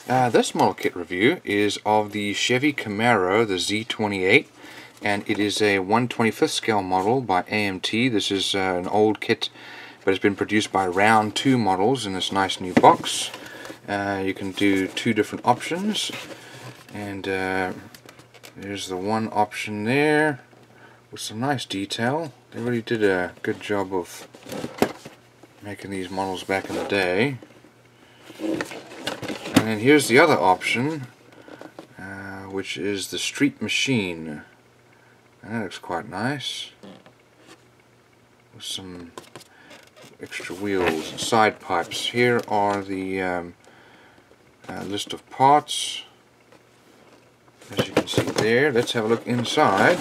This model kit review is of the Chevy Camaro, the Z28, and it is a 1/25th scale model by AMT. This is an old kit, but it's been produced by Round 2 models in this nice new box. You can do two different options, and there's the one option there with some nice detail. They really did a good job of making these models back in the day. And then here's the other option, which is the Street Machine, and that looks quite nice with some extra wheels and side pipes. Here are the list of parts, as you can see there. Let's have a look inside.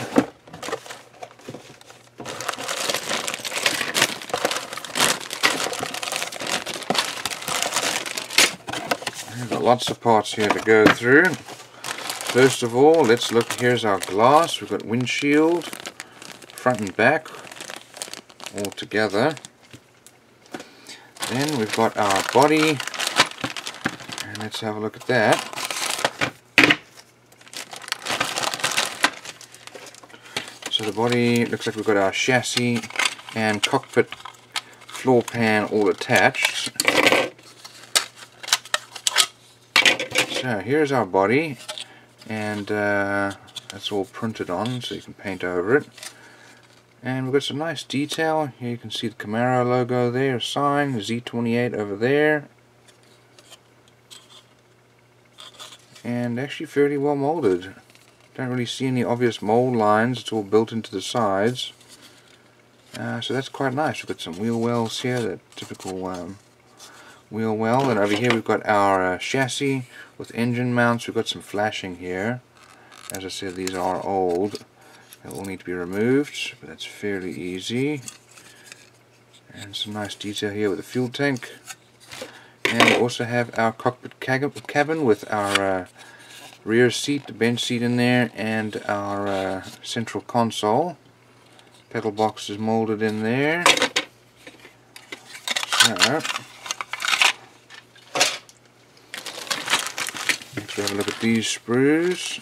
We've got lots of parts here to go through. First of all, let's look. Here's our glass. We've got windshield, front and back, all together. Then we've got our body, and let's have a look at that. So the body looks like we've got our chassis and cockpit floor pan all attached. So here's our body, and that's all printed on so you can paint over it. And we've got some nice detail. Here you can see the Camaro logo there, a sign, Z28 over there. And actually fairly well molded. Don't really see any obvious mold lines, it's all built into the sides. So that's quite nice. We've got some wheel wells here, that typical wheel well. And over here we've got our chassis with engine mounts. We've got some flashing here. As I said, these are old. They all need to be removed, but that's fairly easy. And some nice detail here with the fuel tank. And we also have our cockpit cabin with our rear seat, the bench seat in there, and our central console. Pedal box is molded in there. So, let's have a look at these sprues.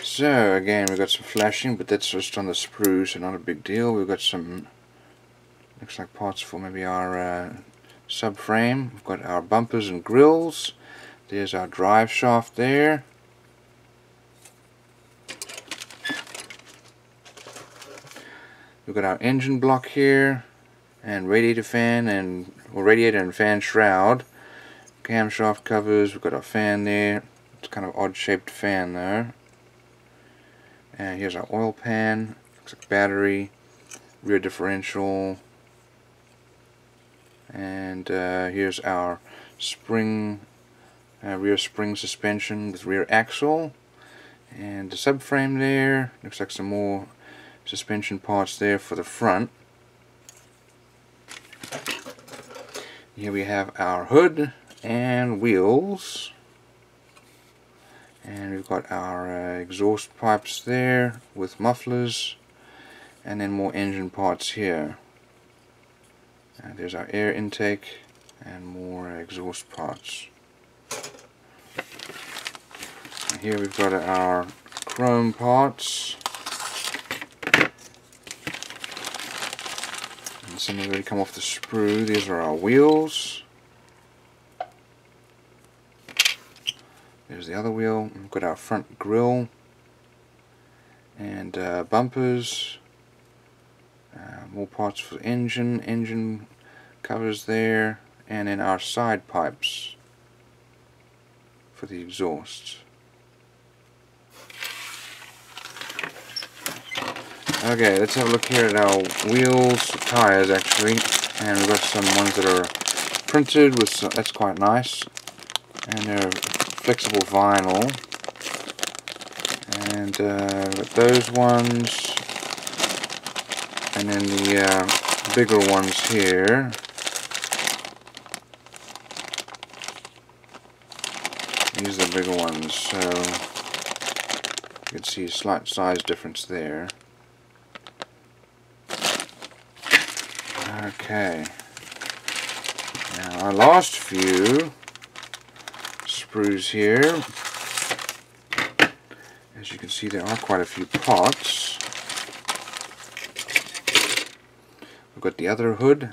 So again, we've got some flashing, but that's just on the sprue, so not a big deal. We've got some, looks like parts for maybe our subframe. We've got our bumpers and grills. There's our drive shaft there. We've got our engine block here, and radiator fan radiator and fan shroud. Camshaft covers. We've got our fan there. It's kind of odd shaped fan there. And here's our oil pan, looks like battery, rear differential, and here's our spring, rear spring suspension with rear axle, and the subframe there. Looks like some more suspension parts there for the front. Here we have our hood and wheels. And we've got our exhaust pipes there with mufflers, and then more engine parts here. And there's our air intake and more exhaust parts. And here we've got our chrome parts. And some have already come off the sprue. These are our wheels. There's the other wheel. We've got our front grille and bumpers. More parts for the engine covers there, and then our side pipes for the exhaust. Okay, let's have a look here at our wheels, tires actually, and we've got some ones that are printed with some, that's quite nice, and they're flexible vinyl, and got those ones, and then the bigger ones here. These are the bigger ones, so you can see a slight size difference there. Okay. Now our last few sprues here. As you can see, there are quite a few parts. We've got the other hood.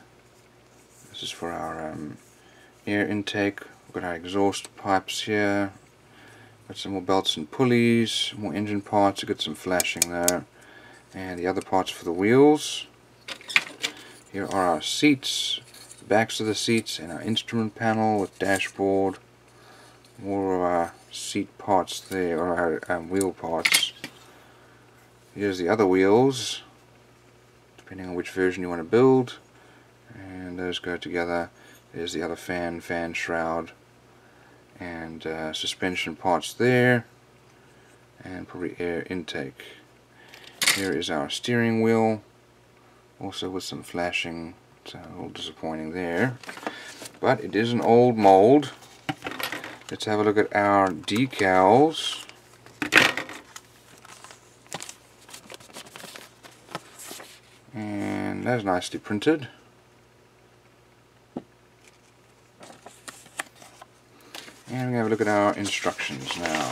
This is for our air intake. We've got our exhaust pipes here. Got some more belts and pulleys, more engine parts. We've got some flashing there. And the other parts for the wheels. Here are our seats, the backs of the seats, and our instrument panel with dashboard. More of our seat parts there, or our wheel parts. Here's the other wheels, depending on which version you want to build. And those go together. There's the other fan shroud, and suspension parts there, and probably air intake. Here is our steering wheel, also with some flashing. It's a little disappointing there, but it is an old mold. Let's have a look at our decals. And that's nicely printed. And we're going to have a look at our instructions now.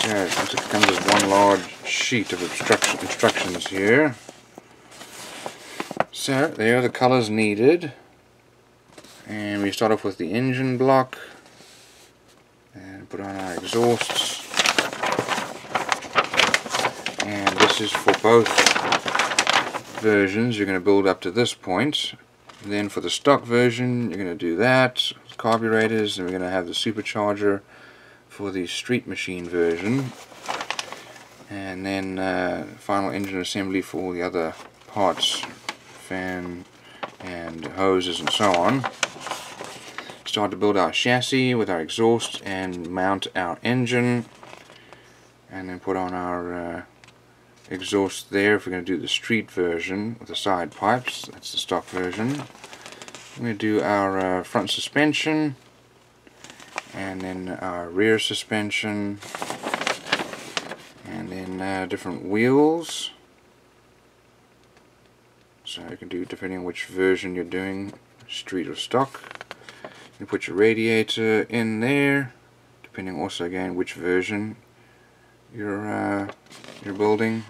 So it comes as one large sheet of instructions here. So there are the colors needed. And we start off with the engine block. And put on our exhausts. And this is for both versions. You're going to build up to this point. And then for the stock version, you're going to do that, carburetors, and we're going to have the supercharger for the street machine version, and then final engine assembly for all the other parts, fan and hoses and so on. Start to build our chassis with our exhaust and mount our engine, and then put on our exhaust there if we're going to do the street version with the side pipes. That's the stock version. We're going to do our front suspension, and then our rear suspension, and then different wheels. So you can do depending on which version you're doing, street or stock. You put your radiator in there, depending also again which version you're building,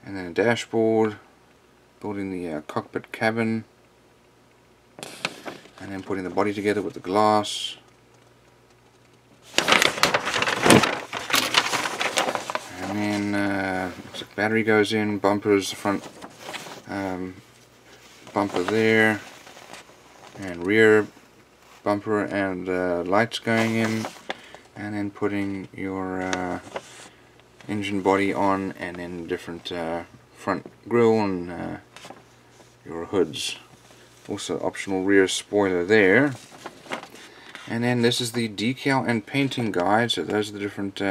and then a dashboard, building the cockpit cabin, and then putting the body together with the glass, and then the battery goes in, bumpers, the front bumper there, and rear bumper and lights going in, and then putting your engine body on, and then different front grille and your hoods. Also optional rear spoiler there. And then this is the decal and painting guide, so those are the different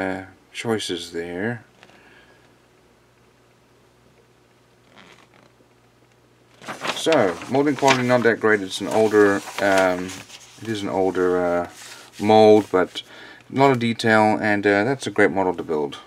choices there. So molding quality not that great. It's an older mold, but a lot of detail, and that's a great model to build.